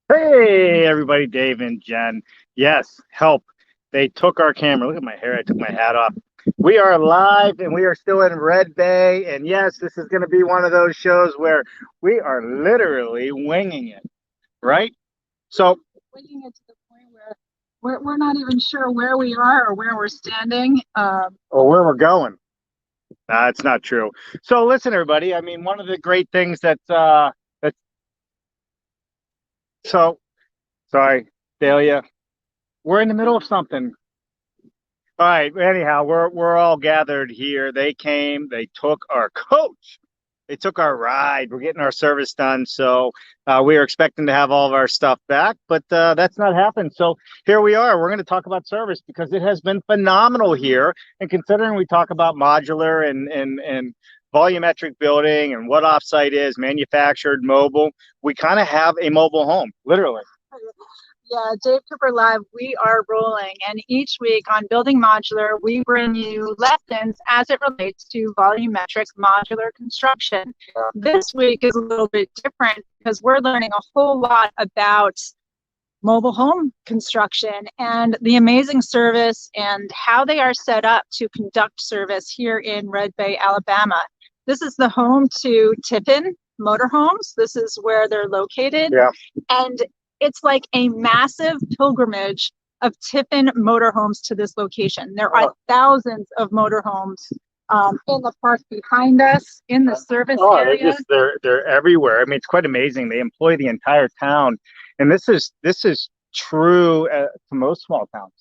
Hey, everybody, Dave and Jen. Yes, help. They took our camera. Look at my hair. I took my hat off. We are live and we are still in Red Bay. And yes, this is going to be one of those shows where we are literally winging it, right? So, Winging it to the point where we're not even sure where we are or where we're standing. or where we're going. It's not true. So, listen, everybody. I mean, one of the great things that, so, sorry, Dahlia, we're in the middle of something. All right. Anyhow, we're all gathered here. They came. They took our coach. They took our ride. We're getting our service done. So we are expecting to have all of our stuff back, but that's not happened. So here we are. We're going to talk about service because it has been phenomenal here. And considering we talk about modular and volumetric building and what offsite is, manufactured, mobile, we kind of have a mobile home, literally. Yeah, Dave Cooper Live, we are rolling. And each week on Building Modular, we bring you lessons as it relates to volumetric modular construction. This week is a little bit different because we're learning a whole lot about mobile home construction and the amazing service and how they are set up to conduct service here in Red Bay, Alabama. This is the home to Tiffin Motorhomes. This is where they're located. Yeah. And it's like a massive pilgrimage of Tiffin motorhomes to this location. There are thousands of motorhomes in the park behind us, in the service area. They're everywhere. I mean, it's quite amazing. They employ the entire town, and this is true to most small towns.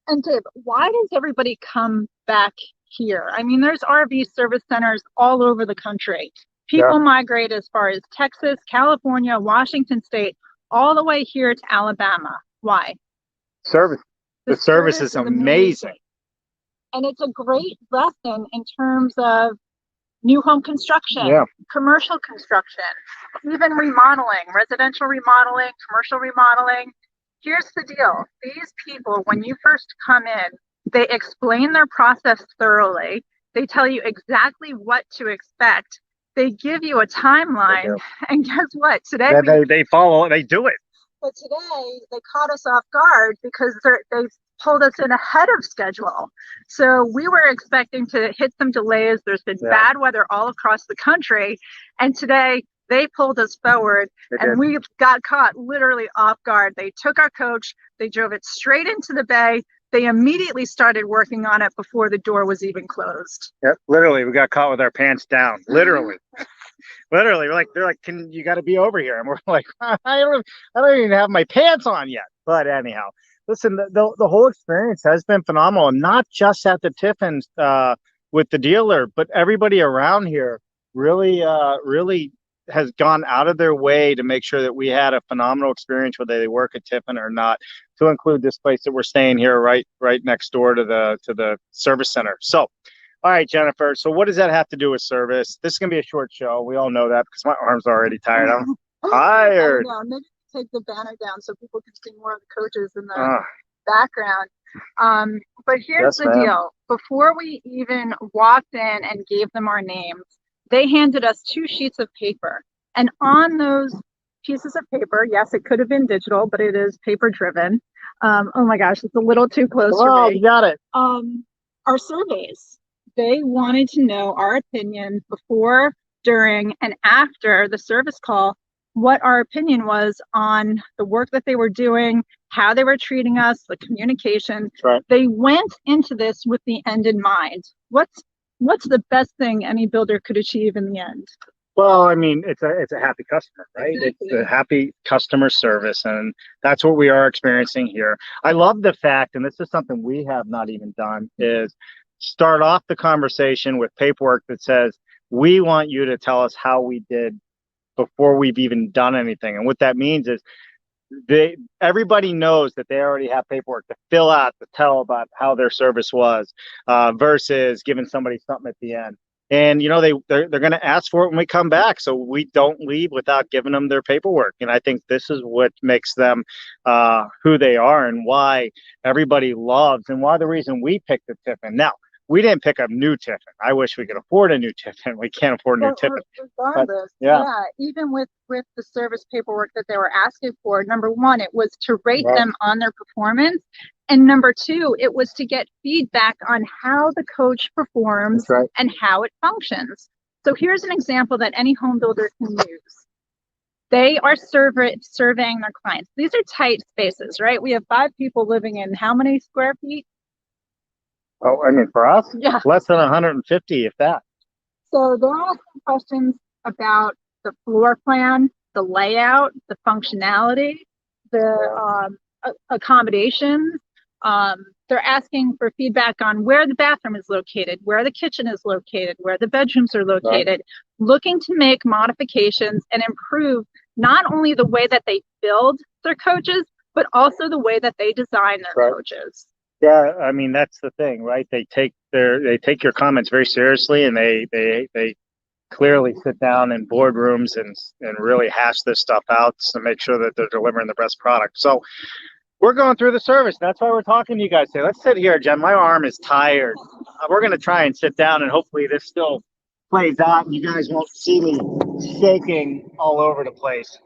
And Dave, why does everybody come back here? I mean, there's RV service centers all over the country. People migrate as far as Texas, California, Washington State, all the way here to Alabama. Why? Service. The service is amazing. And it's a great lesson in terms of new home construction, commercial construction, even remodeling, residential remodeling, commercial remodeling. Here's the deal. These people, when you first come in, they explain their process thoroughly. They tell you exactly what to expect. They give you a timeline, and guess what? Today they follow it. They do it. But today they caught us off guard because they pulled us in ahead of schedule. So we were expecting to hit some delays. There's been bad weather all across the country, and today they pulled us forward, and we got caught literally off guard. They took our coach, they drove it straight into the bay. They immediately started working on it before the door was even closed. Yep, literally, we got caught with our pants down. Literally, literally, they're like, "Can you got to be over here?" And we're like, "I don't even have my pants on yet." But anyhow, listen, the whole experience has been phenomenal, and not just at the Tiffins with the dealer, but everybody around here really has gone out of their way to make sure that we had a phenomenal experience, whether they work at Tiffin or not, to include this place that we're staying here right next door to the service center. So, all right, Jennifer. So what does that have to do with service? This is going to be a short show. We all know that because my arms are already tired. I'm tired. Maybe take the banner down so people can see more of the coaches in the background. But here's the deal. Before we even walked in and gave them our names, they handed us 2 sheets of paper. And on those pieces of paper, yes, it could have been digital, but it is paper driven. Oh my gosh, it's a little too close for me. You got it. Our surveys. They wanted to know our opinion before, during, and after the service call, what our opinion was on the work that they were doing, how they were treating us, the communication. Right. They went into this with the end in mind. What's the best thing any builder could achieve in the end? Well, I mean, it's a happy customer, right? Exactly. It's a happy customer service, and that's what we are experiencing here. I love the fact, and this is something we have not even done, is start off the conversation with paperwork that says, we want you to tell us how we did before we've even done anything. And what that means is everybody knows that they already have paperwork to fill out to tell about how their service was, versus giving somebody something at the end. And they're going to ask for it when we come back, so we don't leave without giving them their paperwork. And I think this is what makes them who they are, and why everybody loves, and why the reason we picked the Tiffin. Now, we didn't pick up new Tiffin. I wish we could afford a new Tiffin. We can't afford new Tiffin. Regardless, yeah. Even with the service paperwork that they were asking for, number one, it was to rate them on their performance, and number two, it was to get feedback on how the coach performs and how it functions. So here's an example that any home builder can use. They are surveying their clients. These are tight spaces, right? We have 5 people living in how many square feet? Oh, I mean, for us, less than 150, if that. So they're asking questions about the floor plan, the layout, the functionality, the accommodations. They're asking for feedback on where the bathroom is located, where the kitchen is located, where the bedrooms are located, looking to make modifications and improve not only the way that they build their coaches, but also the way that they design their coaches. Yeah, I mean, that's the thing, right? They take your comments very seriously, and they clearly sit down in boardrooms and really hash this stuff out to make sure that they're delivering the best product. So we're going through the service. That's why we're talking to you guys today. Let's sit here, Jen. My arm is tired. We're going to try and sit down, and hopefully this still plays out and you guys won't see me shaking all over the place.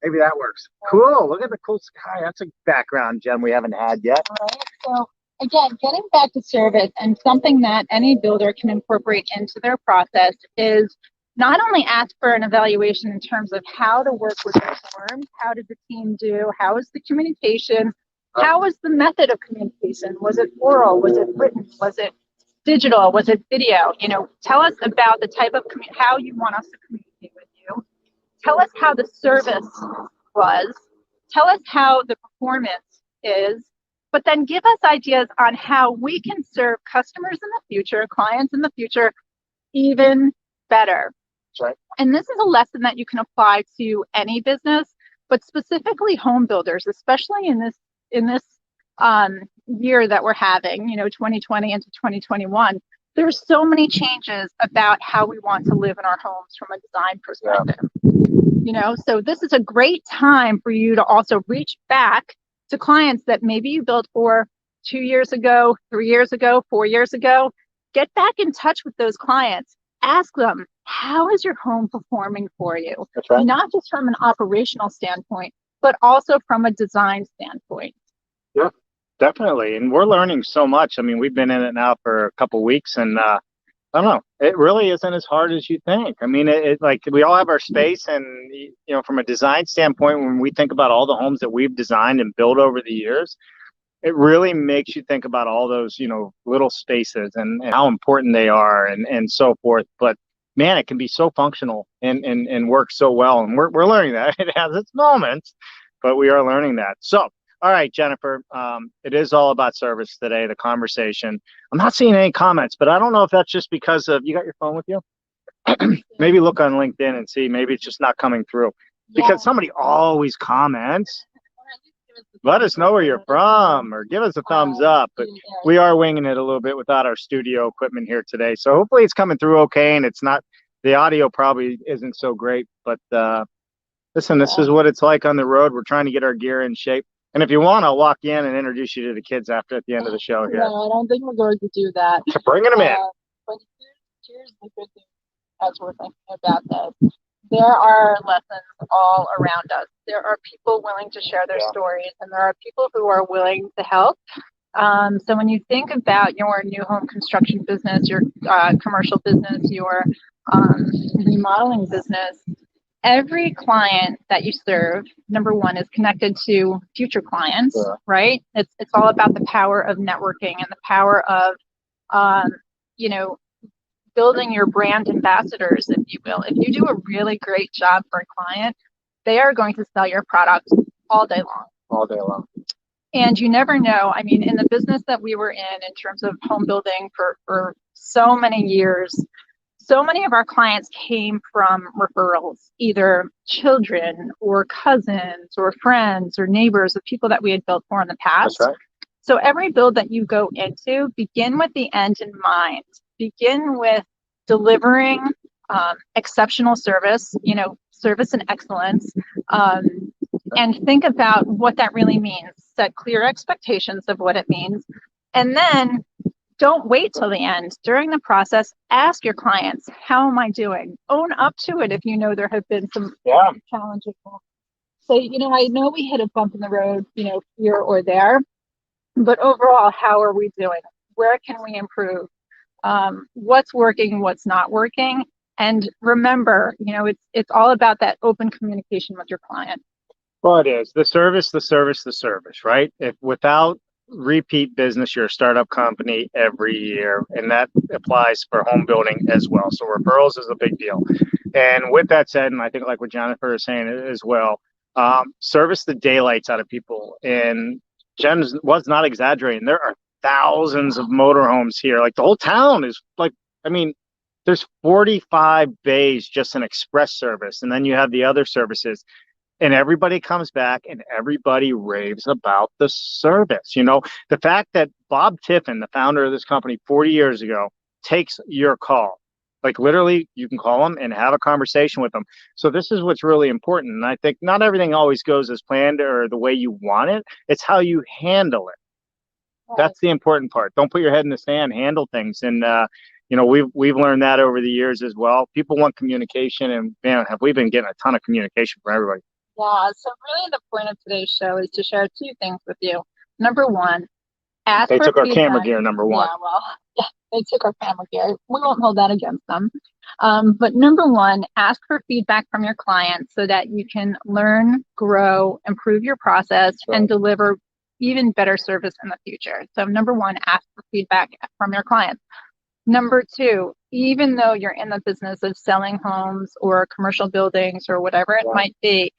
Maybe that works. Cool. Look at the cool sky. That's a background, Jen, we haven't had yet. All right. So again, getting back to service, and something that any builder can incorporate into their process is not only ask for an evaluation in terms of how the work was performed, how did the team do, how was the communication, how was the method of communication? Was it oral? Was it written? Was it digital? Was it video? You know, tell us about the type of how you want us to communicate with you. Tell us how the service was. Tell us how the performance is. But then give us ideas on how we can serve customers in the future, clients in the future, even better. Right. And this is a lesson that you can apply to any business, but specifically home builders, especially in this year that we're having, 2020 into 2021. There's so many changes about how we want to live in our homes from a design perspective. So this is a great time for you to also reach back to clients that maybe you built for 2 years ago, 3 years ago, 4 years ago. Get back in touch with those clients. Ask them, how is your home performing for you? That's right. Not just from an operational standpoint, but also from a design standpoint. Yeah, definitely. And we're learning so much. I mean, we've been in it now for a couple of weeks, and I don't know, it really isn't as hard as you think. I mean, it like we all have our space, and from a design standpoint, when we think about all the homes that we've designed and built over the years, it really makes you think about all those, little spaces and how important they are and so forth. But man, it can be so functional and work so well. And we're learning that. It has its moments, but we are learning that. So, all right, Jennifer, it is all about service today, the conversation. I'm not seeing any comments, but I don't know if that's just because of, you got your phone with you? Maybe look on LinkedIn and see, maybe it's just not coming through because somebody always comments. Let us know where you're from or give us a thumbs up. But we are winging it a little bit without our studio equipment here today. So hopefully it's coming through okay, and it's not, the audio probably isn't so great. But listen, this is what it's like on the road. We're trying to get our gear in shape. And if you want, I'll walk in and introduce you to the kids at the end of the show here. No, I don't think we're going to do that. Bringing them in. But here's the good thing as we're thinking about this. There are lessons all around us. There are people willing to share their stories, and there are people who are willing to help. So when you think about your new home construction business, your commercial business, your remodeling business, every client that you serve, number one, is connected to future clients, right? It's all about the power of networking and the power of, building your brand ambassadors, if you will. If you do a really great job for a client, they are going to sell your product all day long. All day long. And you never know. I mean, in the business that we were in terms of home building for so many years, so many of our clients came from referrals, either children or cousins or friends or neighbors of people that we had built for in the past. That's right. So every build that you go into, begin with the end in mind. Begin with delivering exceptional service, service and excellence, and think about what that really means. Set clear expectations of what it means, and then Don't wait till the end. During the process, ask your clients, how am I doing? Own up to it if you know there have been some challenges. So, I know we hit a bump in the road, here or there, but overall, how are we doing? Where can we improve? What's working, what's not working? And remember, it's all about that open communication with your client. Well, it is the service, right? If without repeat business, you're a startup company every year, and that applies for home building as well. So referrals is a big deal. And with that said, and I think like what Jennifer is saying as well, service the daylights out of people. And Jen was not exaggerating. There are thousands of motorhomes here. Like the whole town is like, I mean, there's 45 bays just in express service, and then you have the other services. And everybody comes back and everybody raves about the service. The fact that Bob Tiffin, the founder of this company 40 years ago, takes your call. Like literally, you can call them and have a conversation with them. So this is what's really important. And I think not everything always goes as planned or the way you want it. It's how you handle it. Right. That's the important part. Don't put your head in the sand, handle things. And, we've learned that over the years as well. People want communication, and man, have we been getting a ton of communication from everybody. Yeah, so really the point of today's show is to share two things with you. Number one, they took our camera gear, number one. They took our camera gear. We won't hold that against them. But number one, ask for feedback from your clients so that you can learn, grow, improve your process, and deliver even better service in the future. So number one, ask for feedback from your clients. Number two, even though you're in the business of selling homes or commercial buildings or whatever it might be,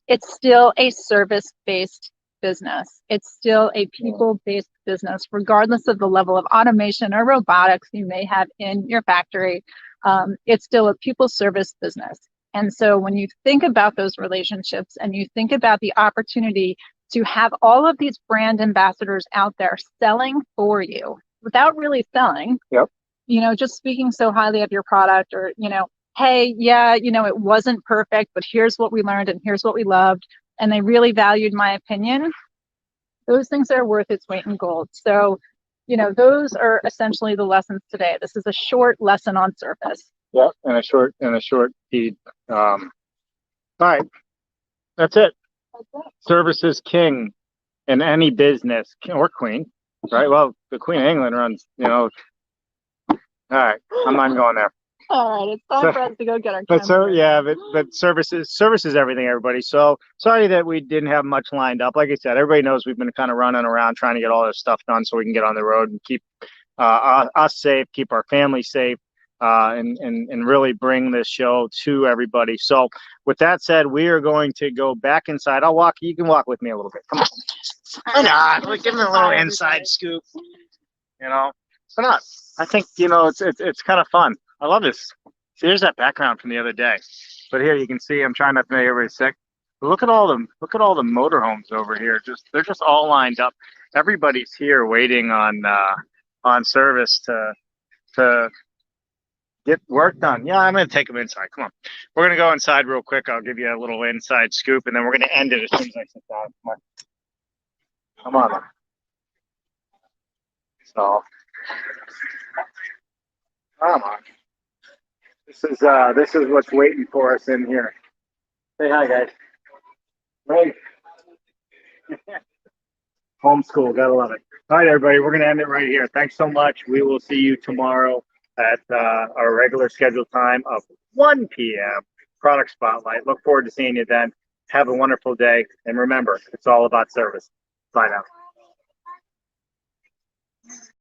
it's still a service-based business. It's still a people-based business, regardless of the level of automation or robotics you may have in your factory. It's still a people service business. And so when you think about those relationships and you think about the opportunity to have all of these brand ambassadors out there selling for you without really selling, just speaking so highly of your product, or, hey, it wasn't perfect, but here's what we learned and here's what we loved, and they really valued my opinion. Those things are worth its weight in gold. So, those are essentially the lessons today. This is a short lesson on service. Yeah, and a short feed. All right, that's it. Service is king in any business, or queen, right? Well, the Queen of England runs, All right, I'm not going there. All right, it's time for us to go get our but service is everything, everybody. So sorry that we didn't have much lined up. Like I said, everybody knows we've been kind of running around trying to get all this stuff done so we can get on the road and keep us safe, keep our family safe, and really bring this show to everybody. So with that said, we are going to go back inside. You can walk with me a little bit. Come on. Why not? We'll give them a little inside scoop. Why not? I think, it's kind of fun. I love this. See, there's that background from the other day. But here you can see, I'm trying not to make everybody sick. But look at all the motorhomes over here. They're just all lined up. Everybody's here waiting on service to get work done. Yeah, I'm gonna take them inside. Come on. We're gonna go inside real quick. I'll give you a little inside scoop, and then we're gonna end it as soon as I sit down. Come on. So come on. This is what's waiting for us in here. Say hi, guys. Hey. Homeschool, gotta love it. All right, everybody, we're gonna end it right here. Thanks so much. We will see you tomorrow at our regular scheduled time of 1 p.m. Product Spotlight. Look forward to seeing you then. Have a wonderful day, and remember, it's all about service. Bye now.